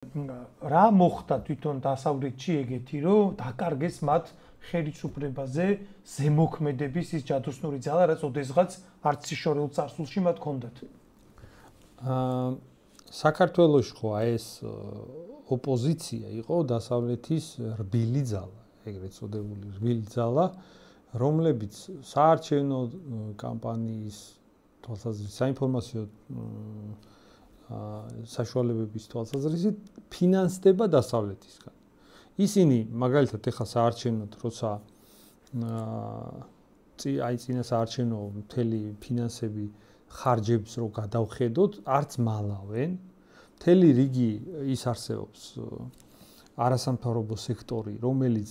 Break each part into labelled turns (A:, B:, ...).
A: რა მოხდა თვითონ დასავლეთში ეგეთი, რომ დაკარგეს მათ ხელისუფლებაზე ზემოქმედების ის ჯადოსნური ძალა, რაც ოდესღაც არც შორეულ წარსულში მათ ჰქონდათ.
B: საქართველოში ხო ეს ოპოზიცია იყო დასავლეთის რბილი ძალა, ეგრეთ წოდებული რბილი ძალა, რომლებიც საარჩევნო კამპანიის თვალსაზრისით, საინფორმაციო საშუალებების თვალსაზრისით ფინანსდება დასავლეთისგან. ისინი მაგალითად ეხლა საარჩევნოდ როცა წინა საარჩევნო მთელი ფინანსები ხარჯებს რო გადავხედოთ, არც მალავენ. მთელი რიგი ის არსებობს არასამთავრობო სექტორი, რომელიც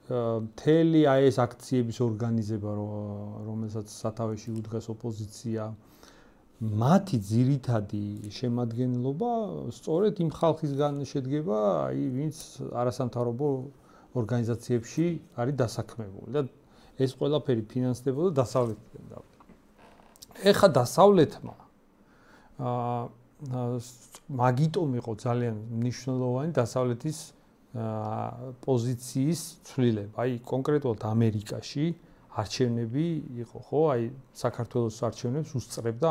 B: მთელი ეს აქციების ორგანიზება, რომელსაც სათავეში უდგას ოპოზიცია, მათი ძირითადი შემადგენლობა სწორედ იმ ხალხისგან შედგება, ვინც არასამთავრობო ორგანიზაციებში არის დასაქმებული და ეს ყველაფერი ფინანსდებოდა დასავლეთიდან. ეხლა დასავლეთმა მაგიტომ იყო ძალიან მნიშვნელოვანი დასავლეთის პოზიციის ცვლილება. აი კონკრეტულად ამერიკაში არჩევნები იყო, ხო? აი საქართველოს არჩევნებს უსწრებდა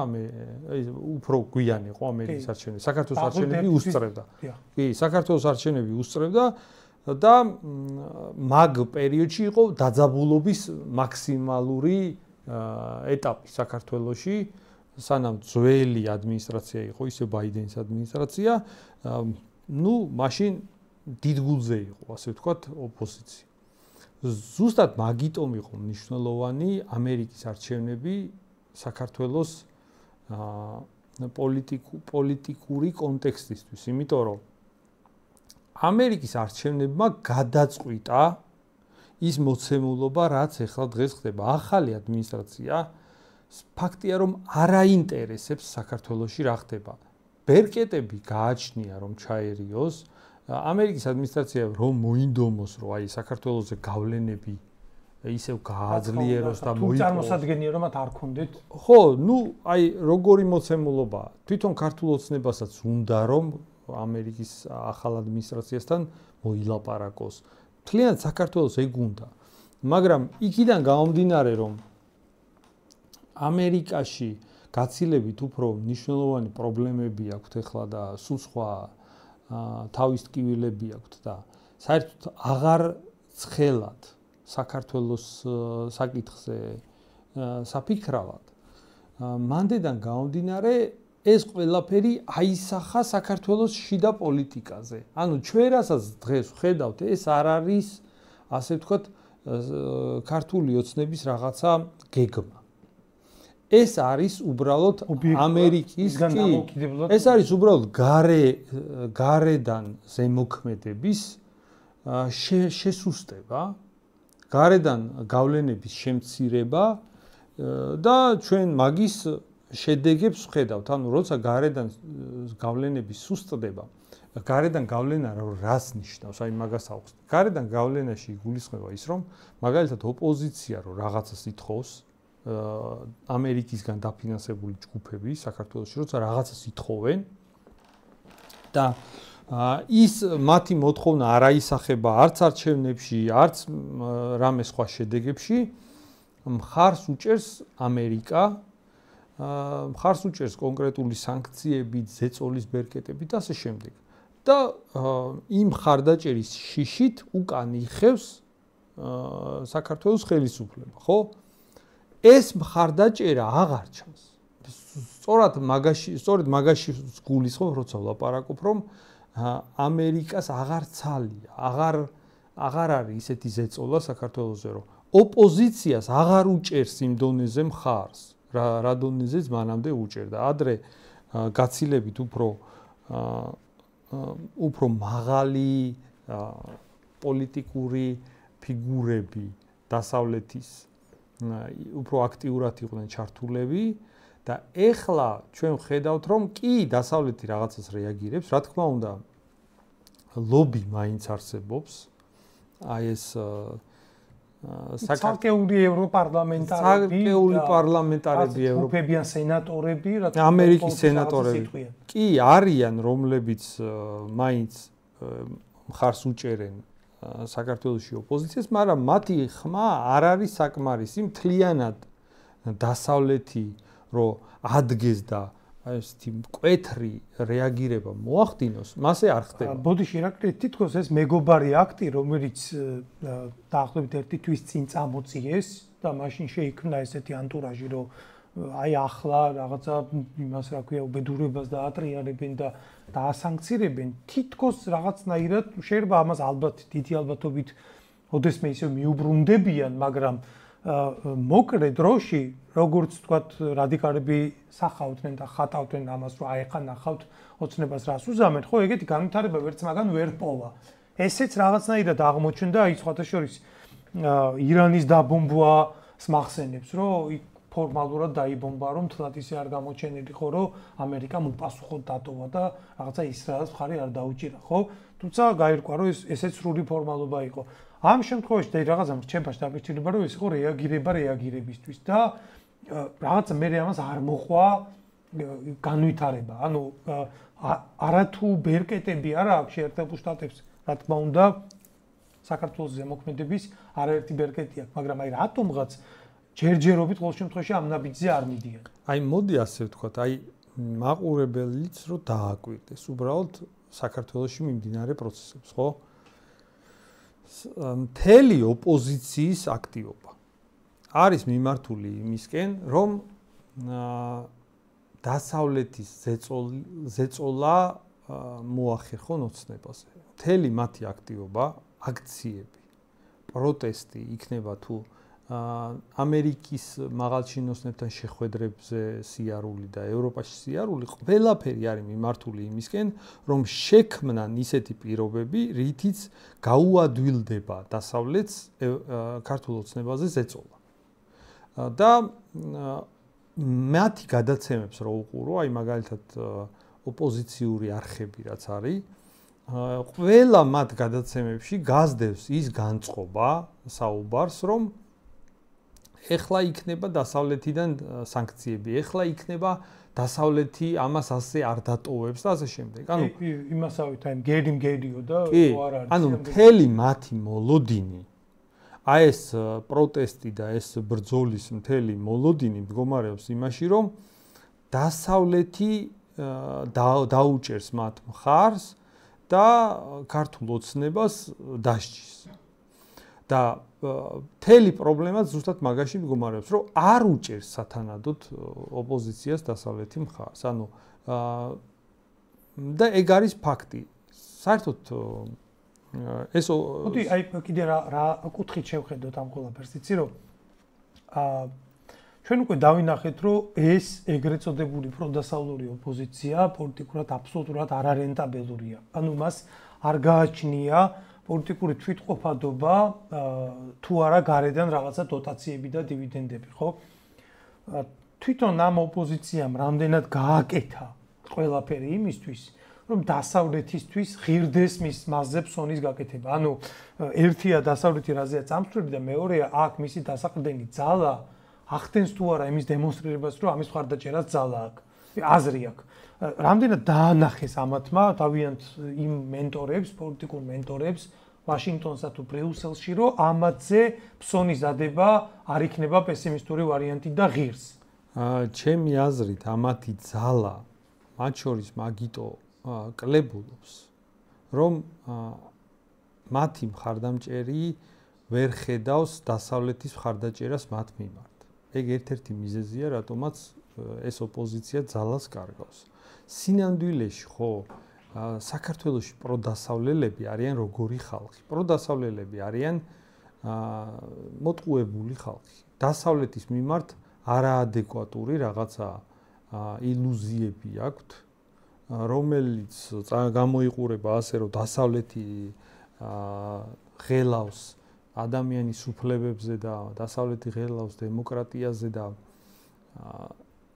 B: უფრო გვიანი იყო ამერიკის არჩევნები. საქართველოს არჩევნები უსწრებდა. კი, საქართველოს არჩევნები უსწრებდა და მაგ პერიოდში იყო დაძაბულობის მაქსიმალური ეტაპი საქართველოში, სანამ ძველი ადმინისტრაცია იყო, ისე ბაიდენის ადმინისტრაცია, მაშინ დიდგულზე იყო, ასე ვთქვათ, ოპოზიცია. ზუსტად მაგიტომ იყო მნიშვნელოვანი ამერიკის არჩევნები საქართველოს პოლიტიკური კონტექსტისთვის, იმიტომ რომ ამერიკის არჩევნებმა გადაწყვიტა ის მოცემულობა, რაც ეხლა დღეს ხდება. ახალი ადმინისტრაცია ფაქტია, რომ არ აინტერესებს საქართველოში რა ხდება. ბერკეტები გააჩნია, რომ ჩაერიოს. ამერიკის ადმინისტრაცია რომ მოინდომოს, რომ აი საქართველოზე გავლენები ისევ გააძლიეროს და
A: თუ წარმოსადგენია, რომ მათ არ ქონდეთ.
B: ხო, აი როგორი მოცემულობა. თვითონ ქართულ ოცნებასაც უნდა, რომ ამერიკის ახალ ადმინისტრაციასთან მოილაპარაკოს. მთლიანად საქართველოს ეგ უნდა. მაგრამ იქიდან გამომდინარე, რომ ამერიკაში გაცილებით უფრო მნიშვნელოვანი პრობლემები აქვთ ეხლა და სულ სხვა თავის ტკივილები აქვთ და საერთოდ აღარ ცხელად საქართველოს საკითხზე საფიქრავად. მანდედან გამომდინარე ეს ყველაფერი აისახა საქართველოს შიდა პოლიტიკაზე. ანუ ჩვენ რასაც დღეს ვხედავთ, ეს არ არის, ასე ვთქვათ, ქართული ოცნების რაღაცა გეგმა. ეს არის უბრალოდ ამერიკის ეს არის უბრალოდ გარედან ზემოქმედების შესუსტება, გარედან გავლენების შემცირება და ჩვენ მაგის შედეგებს ვხედავთ. ანუ როცა გარედან გავლენების სუსტდება, გარედან გავლენა რას ნიშნავს? აი მაგას ავხსნით. გარედან გავლენაში გულისხმება ის, რომ მაგალითად ოპოზიცია რო რაღაცას ითხოვს ამერიკისგან დაფინანსებული ჯგუფები საქართველოში, როცა რაღაცას ითხოვენ და ის მათი მოთხოვნა არ აისახება არც არჩევნებში, არც რამე სხვა შედეგებში, მხარს უჭერს ამერიკა, მხარს უჭერს კონკრეტული სანქციებით, ზეწოლის ბერკეტებით და ასე შემდეგ. და იმ ხარდაჭერის შიშით უკან იხევს საქართველოს ხელისუფლება, ხო? ეს მხარდაჭერა აღარ ჩანს. სწორედ მაგაში გულისხმობ, როცა ვლაპარაკობ, რომ ამერიკას აღარ ცალია, აღარ არის ისეთი ზეწოლა საქართველოსზე, რომ ოპოზიციას აღარ უჭერს იმ დონეზე მხარს, რა დონეზეც მანამდე უჭერდა. ადრე გაცილებით უფრო მაღალი პოლიტიკური ფიგურები დასავლეთის უფრო აქტიურად იყვნენ ჩართულები და ეხლა ჩვენ ვხედავთ, რომ კი დასავლეთი რაღაცას რეაგირებს, რა თქმა უნდა, ლობი მაინც არსებობს. აი ეს
A: ცალკეული
B: ევროპარლამენტარები,
A: ევროპებიან სენატორები,
B: ამერიკის სენატორები კი არიან, რომლებიც მაინც მხარს უჭერენ საქართველოში ოპოზიციას, მაგრამ მათი ხმა არ არის საკმარისი მთლიანად დასავლეთი რო ადგეს და ესეთი მკვეთრი რეაგირება მოახდინოს, მასე არ ხდება.
A: ბოდიში ირაკლი თითქოს ეს მეგობარი აქტი, რომელიც დაახლოებით 1 თვის წინ წამოწიეს და მაშინ შეიქმნა ესეთი ანტურაჟი, რომ აი ახლა რაღაცა იმას რა ქვია, უბედურებას დაატრიალებენ და დაასანქცირებენ, თითქოს რაღაცნაირად შეიძლება ამას ალბათ დიდი ალბათობით ოდესმე ისე მიუბრუნდებიან, მაგრამ მოკლე დროში, როგორც თქვათ, რადიკალები სახავდნენ და ხატავდნენ ამას, რომ აი ხა ნახავთ ოცნებას რას უზამენ, ხო, ეგეთი განვითარება ვერც მაგან ვერ პოვა. ესეც რაღაცნაირად აღმოჩნდა, აი სხვათა შორის ირანის დაბომბვას მახსენებს, რომ იქ ფორმალურად დაიბომბა, რომ თლად ისე არ გამოჩენილიყო, რომ ამერიკამ უპასუხოდ დატოვა და რაღაცა ისრაელს მხარი არ დაუჭირა, ხო? თუმცა გაირკვა, რომ ესეც სრული ფორმალობა იყო. ამ შემთხვევაში და რაღაცა რჩება დაგეჭირება, რომ ეს იყო რეაგირება რეაგირებისთვის და რაღაცა მე ამას არ მოხვა განვითარება. ანუ არათუ ბერკეტები არა აქვს შეერთებულ შტატებს, რა თქმა უნდა, საქართველოს ზემოქმედების არაერთი ბერკეტი აქვს, მაგრამ აი რატომღაც ჯერჯერობით ყოველ შემთხვევაში ამ ნაბიჯზე არ მიდიან.
B: აი მოდი ასე ვთქვათ, აი მაყურებელიც რო დააკვირდეს, უბრალოდ საქართველოში მიმდინარე პროცესებს, ხო? მთელი ოპოზიციის აქტივობა არის მიმართული იმისკენ, რომ დასავლეთის ზეწოლა მოახერხონ ოცნებაზე. მთელი მათი აქტივობა, აქციები, პროტესტი იქნება თუ ამერიკის მაღალჩინოსნებთან შეხვედრებზე სიარული და ევროპაში სიარული, ყველაფერი არის მიმართული იმისკენ, რომ შექმნან ისეთი პირობები, რითიც გაუადვილდება დასავლეთს ქართულ ოცნებაზე ზეწოლა. და მათი გადაცემებს რო უყურო, აი მაგალითად ოპოზიციური არხები რაც არის, ყველა მათ გადაცემებში გაზდევს ის განწყობა საუბარს, რომ ეხლა იქნება დასავლეთიდან სანქციები, ეხლა იქნება დასავლეთი ამას ასე არ დატოვებს და ასე შემდეგ.
A: ანუ იმასავით აი მგედიო და
B: არ არის. ანუ მთელი მათი მოლოდინი, აი ეს პროტესტი და ეს ბრძოლის მთელი მოლოდინი მდგომარეობს იმაში, რომ დასავლეთი დაუჭერს მათ მხარს და ქართულ ოცნებას დასჯის. და მთელი პრობლემა ზუსტად მაგაში მდგომარეობს, რომ არ უჭერს სათანადოდ ოპოზიციას დასავლეთი მხარს. ანუ და ეგ არის ფაქტი. საერთოდ ეს
A: მოდი აი კიდე რა კუთხით შევხედოთ ამ ყველაფერს, იცი რომ ჩვენ უკვე დავინახეთ, რომ ეს ეგრეთ წოდებული პროდასავლური ოპოზიცია პოლიტიკურად აბსოლუტურად არარენტაბელურია. ანუ მას არ გააჩნია პოლიტიკური თვითყოფადობა თუ არა გარედან რაღაცა დოტაციები და დივიდენდები, ხო? თვითონ ამ ოპოზიციამ რამდენად გააკეთა ყველაფერი იმისთვის, რომ დასავლეთისთვის ღირდეს მის მასზე ფსონის გაკეთება. ანუ ერთია დასავლეთი რაზეა წამსვლელი და მეორეა აქ მისი დასაყრდენი ძალა ახდენს თუ არა იმის დემონსტრირებას, რომ ამის მხარდაჭერას ძალა აქვს. აზრი აქვს. რამდენად დაანახეს ამათმა თავიანთ იმ მენტორებს, პოლიტიკურ მენტორებს ვაშინგტონსა თუ ბრიუსელში, რომ ამათზე ფსონის დადება არ იქნება პესიმისტური ვარიანტი და ღირს.
B: ჩემი აზრით, ამათი ძალა მათ შორის მაგიტო კლებულობს, რომ მათი მხარდამჭერი ვერ ხედავს დასავლეთის მხარდაჭერას მათ მიმართ. ეგ ერთ-ერთი მიზეზია, რატომაც ეს ოპოზიცია ძალას კარგავს. სინამდვილეში ხო საქართველოში პროდასავლელები არიან როგორი ხალხი? პროდასავლელები არიან მოტყუებული ხალხი. დასავლეთის მიმართ არაადეკვატური რაღაცა ილუზიები აქვთ, რომელიც გამოიყურება ასე, რომ დასავლეთი ღელავს ადამიანის უფლებებზე და დასავლეთი ღელავს დემოკრატიაზე და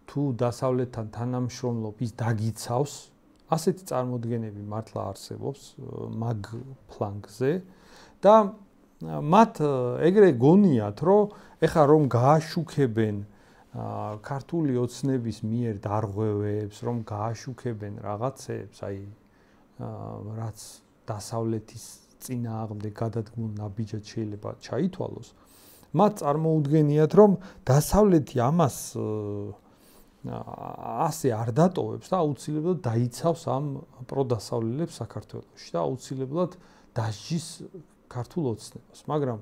B: თუ დასავლეთთან თანამშრომლობ ის დაგიცავს, ასეთი წარმოდგენები მართლა არსებობს მაგ ფლანგზე და მათ ეგრე გონიათ, რომ ეხლა რომ გააშუქებენ ქართული ოცნების მიერ დარღვევებს, რომ გააშუქებენ რაღაცებს, აი რაც დასავლეთის წინააღმდეგ გადადგმულ ნაბიჯად შეიძლება ჩაითვალოს, მათ წარმოუდგენიათ, რომ დასავლეთი ამას ასე არ დატოვებს და აუცილებლად დაიცავს ამ პროდასავლელებს საქართველოში და აუცილებლად დასჯის ქართულ ოცნებას. მაგრამ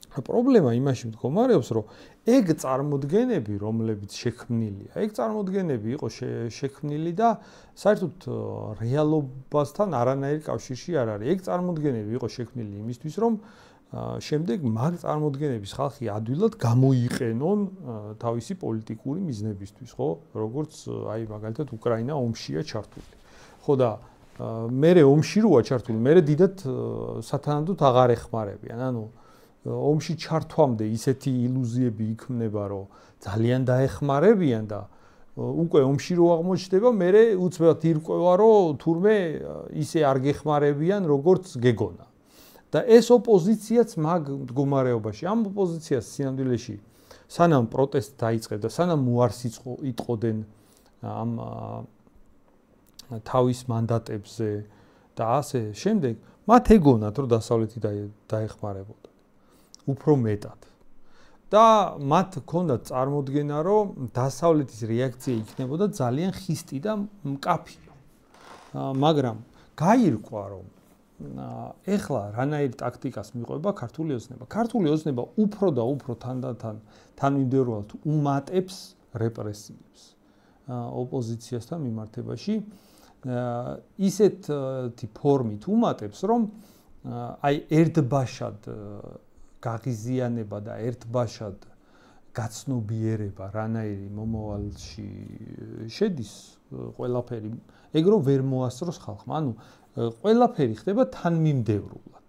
B: პრობლემა იმაში მდგომარეობს, რომ ეგ წარმოდგენები, რომლებიც შექმნილია, ეგ წარმოდგენები იყო შექმნილი და საერთოდ რეალობასთან არანაირი კავშირში არ არის. ეგ წარმოდგენები იყო შექმნილი იმისთვის, რომ შემდეგ მაგ წარმოდგენების ხალხი ადვილად გამოიყენონ თავისი პოლიტიკური მიზნებისთვის, ხო? როგორც აი მაგალითად უკრაინა ომშია ჩართული. ხო და მერე ომში როა ჩართული, მერე დიდად სათანადოდ აღარ ეხმარებიან. ანუ ომში ჩართვამდე ისეთი ილუზიები იქმნება, რომ ძალიან დაეხმარებიან და უკვე ომში რო აღმოჩნდება, მერე უცბად ირკვევა, რომ თურმე ისე არ გეხმარებიან, როგორც გეგონა. და ეს ოპოზიციაც მაგ მდგომარეობაში, ამ ოპოზიციას სინამდვილეში სანამ პროტესტი დაიწყეს და სანამ უარს იტყოდნენ ამ თავის მანდატებზე და ასე შემდეგ, მათ ეგონათ, რომ დასავლეთი დაეხმარებოდა უფრო მეტად. და მათ ჰქონდათ წარმოდგენა, რომ დასავლეთის რეაქცია იქნებოდა ძალიან ხისტი და მკაფიო. მაგრამ გაირკვა, რომ ეხლა რანაირ ტაქტიკას მიყვება ქართული ოცნება. ქართული ოცნება უფრო და უფრო თანდათან თანმიმდევრულად უმატებს რეპრესიებს ოპოზიციასთან მიმართებაში. ისეთი ფორმით უმატებს, რომ აი ერთბაშად გაღიზიანება და ერთბაშად გაცნობიერება რანაირი მომავალში შედის ყველაფერი, ეგ რომ ვერ მოასწროს ხალხმა. ანუ ყველაფერი ხდება თანმიმდევრულად.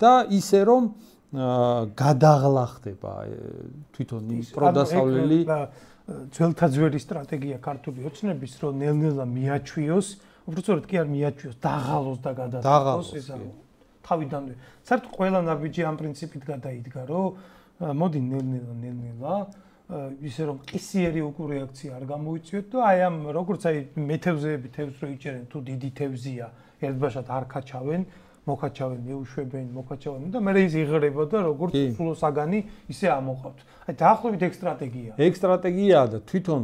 B: და ისე რომ გადაღლა ხდება თვითონ პროდასავლელი
A: ძველთა ძველი სტრატეგია ქართული ოცნების, რომ ნელ-ნელა მიაჩვიოს, უბრალოდ კი არ მიაჩვიოს, დაღალოს და გადადგოს ეს თავიდანვე. საერთოდ ყველა ნაბიჯი ამ პრინციპით გადაიდგა, რომ მოდი ნელ-ნელა ისე რომ ყისიერი უკვე რეაქცია არ გამოიწვიოთ და აი ამ როგორც აი მეთევზეები თევზს რო იჭერენ, თუ დიდი თევზია, ერთბაშად არ ქაჩავენ, მოკაჩავენ, მეუშვებენ, მოკაჩავენ და მე ის იღრება და როგორც სულოსაგანი ისე ამოყავთ. აი დაახლოებით ეგ სტრატეგია.
B: ეგ სტრატეგიაა და თვითონ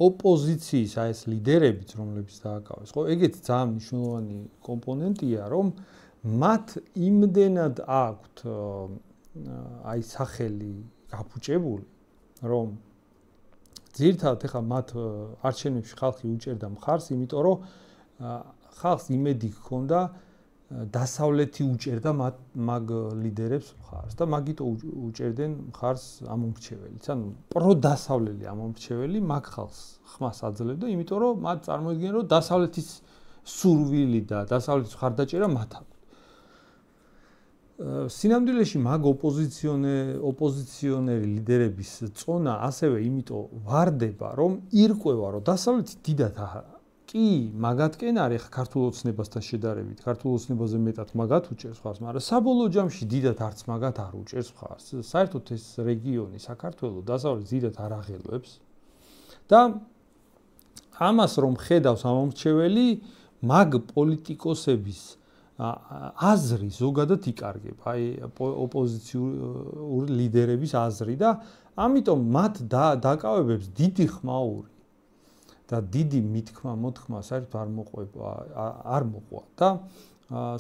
B: ოპოზიციის აი ეს ლიდერებიც, რომლებიც დააკავეს, ხო, ეგეც ძალიან მნიშვნელოვანი კომპონენტია, რომ მათ იმდენად აქვთ აი სახელი გაფუჭებული, რომ ძირთადად ეხლა მათ არჩევნებში ხალხი უჭერდა მხარს, იმიტომ რომ ხალხს იმედი ჰქონდა დასავლეთი უჭერდა მაგ ლიდერებს მხარს და მაგიტო უჭერდნენ მხარს ამომრჩეველიც. ანუ პროდასავლელი ამომრჩეველი მაგ ხალხს ხმას აძლევდა, იმიტომ რომ მათ წარმოიდგინეს, რომ დასავლეთის სურვილი და დასავლეთის მხარდაჭერა მათ აქვს. სინამდვილეში მაგ ოპოზიციონერი ლიდერების წონა ასევე იმიტომ ვარდება, რომ ირკვევა, რომ დასავლეთი დიდად კი მაგათკენ არის ქართულ ოცნებასთან შედარებით, ქართულ ოცნებაზე მეტად მაგათ უჭერს ხარს, მაგრამ საბოლოო ჯამში დიდად არც მაგათ არ უჭერს ხარს. საერთოდ ეს რეგიონი საქართველოს დასავლეთს დიდად არ აღელვებს და ამას რომ ხედავს ამომრჩეველი, მაგ პოლიტიკოსების აზრი ზოგადად იკარგება, აი ოპოზიციური ლიდერების აზრი და ამიტომ მათ დაკავებებს დიდი ხმაური და დიდი მითქმა მოთქმა საერთოდ არ მოყვა და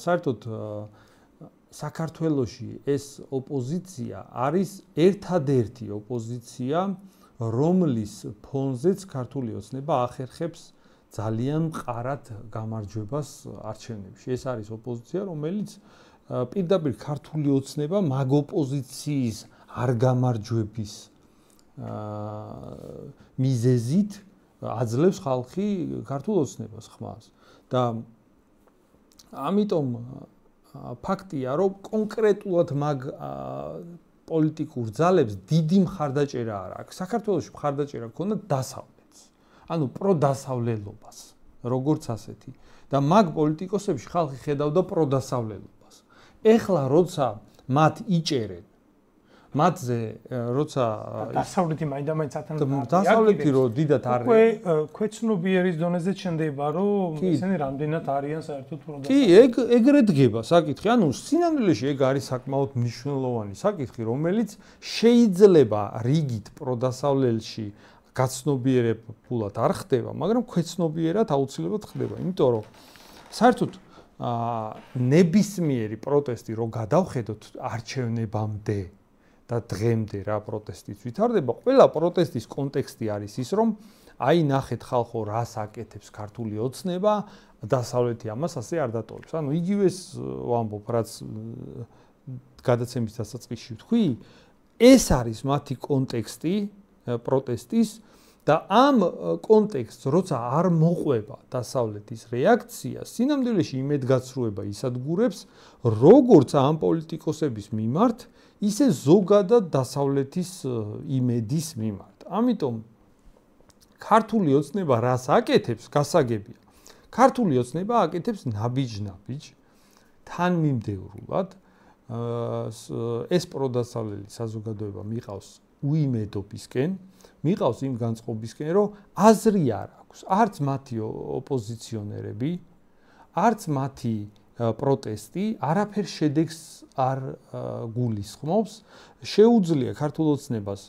B: საერთოდ საქართველოში ეს ოპოზიცია არის ერთადერთი ოპოზიცია, რომლის ფონზეც ქართული ოცნება ახერხებს ძალიან მყარად გამარჯვებას არჩევნებში. ეს არის ოპოზიცია, რომელიც პირდაპირ ქართული ოცნება მაგ ოპოზიციის არ გამარჯვების მიზეზით აძლევს ხალხი ქართულ ოცნებას ხმას. და ამიტომ ფაქტია, რომ კონკრეტულად მაგ პოლიტიკურ ძალებს დიდი მხარდაჭერა არ აქვს. საქართველოში მხარდაჭერა ქონდა დასავლეთს. ანუ პროდასავლელობას, როგორც ასეთი. და მაგ პოლიტიკოსებში ხალხი ხედავდა პროდასავლელობას. ეხლა როცა მათ იჭერენ მათზე როცა
A: დასავლეთი მაინდა-მაინც ათანადე
B: დასავლეთი რო დიდად არის
A: უკვე ქვეცნობიერის დონეზე ჩნდება რომ ესენი რამდენად არიან საერთოდ პროდასავლეთი
B: კი ეგრე დგება საკითხი ანუ სინამდვილეში ეგ არის საკმაოდ მნიშვნელოვანი საკითხი რომელიც შეიძლება რიგით პროდასავლელში გაცნობიერებულად არ ხდება მაგრამ ქვეცნობიერად აუცილებლად ხდება იმიტომ რომ საერთოდ ნებისმიერი პროტესტი რო გადავხედოთ არჩევნებამდე და დღემდე რა პროტესტიც ვითარდება, ყველა პროტესტის კონტექსტი არის ის, რომ აი ნახეთ ხალხო რას აკეთებს ქართული ოცნება, დასავლეთი ამას ასე არ დატოვებს. ანუ იგივეს ვამბობ, რაც გადაცემის დასაწყისში ვთქვი, ეს არის მათი კონტექსტი პროტესტის და ამ კონტექსტს როცა არ მოყვება დასავლეთის რეაქცია, სინამდვილეში იმედგაცრუება ისადგურებს, როგორც ამ პოლიტიკოსების მიმართ ისე ზოგადად დასავლეთის იმედის მიმართ. ამიტომ ქართული ოცნება რას აკეთებს, გასაგებია. ქართული ოცნება აკეთებს ნაბიჯ-ნაბიჯ თანმიმდევრულად ეს პროდასავლელი საზოგადოება მიყავს უიმედობისკენ, მიყავს იმ განწყობისკენ, რომ აზრი არ აქვს, არც მათი ოპოზიციონერები, არც მათი პროტესტი არაფერ შედეგს არ გულისხმობს, შეუძლია ქართულ ოცნებას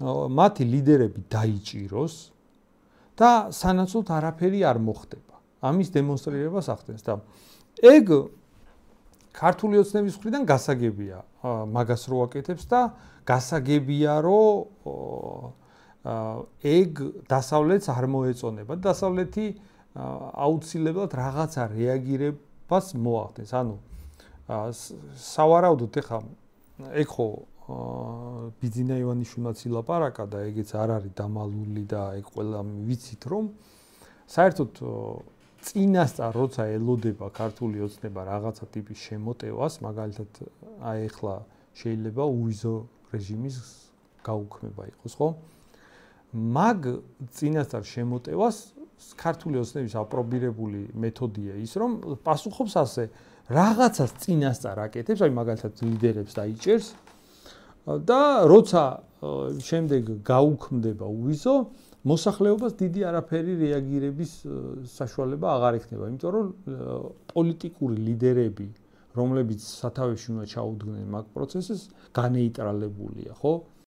B: მათი ლიდერები დაიჭიროს და სანაცვლოდ არაფერი არ მოხდება. ამის დემონსტრირებას ახდენს და ეგ ქართული ოცნების მხრიდან გასაგებია მაგას რო აკეთებს და გასაგებია რომ ეგ დასავლეთს არ მოეწონება. დასავლეთი აუცილებლად რაღაცა რეაგირებას მოახდენს. ანუ სავარაუდოდ ეხლა ეგ ხო ბიძინა ივანიშვილმაც ილაპარაკა და ეგეც არ არის დამალული და ეგ ყველა ვიცით რომ საერთოდ წინასწარ როცა ელოდება ქართული ოცნება რაღაცა ტიპის შემოტევას, მაგალითად აი ეხლა შეიძლება უვიზო რეჟიმის გაუქმება იყოს, ხო? მაგ წინასწარ შემოტევას ქართული ოცნების აპრობირებული მეთოდია ის, რომ პასუხობს ასე რაღაცას წინასწარ აკეთებს, აი მაგალითად ლიდერებს დაიჭერს და როცა შემდეგ გაუქმდება უვიზო, მოსახლეობას დიდი არაფერი რეაგირების საშუალება აღარ ექნება, იმიტომ რომ პოლიტიკური ლიდერები, რომლებიც სათავეში უნდა ჩაუდგნენ მაგ პროცესს, განეიტრალებულია, ხო?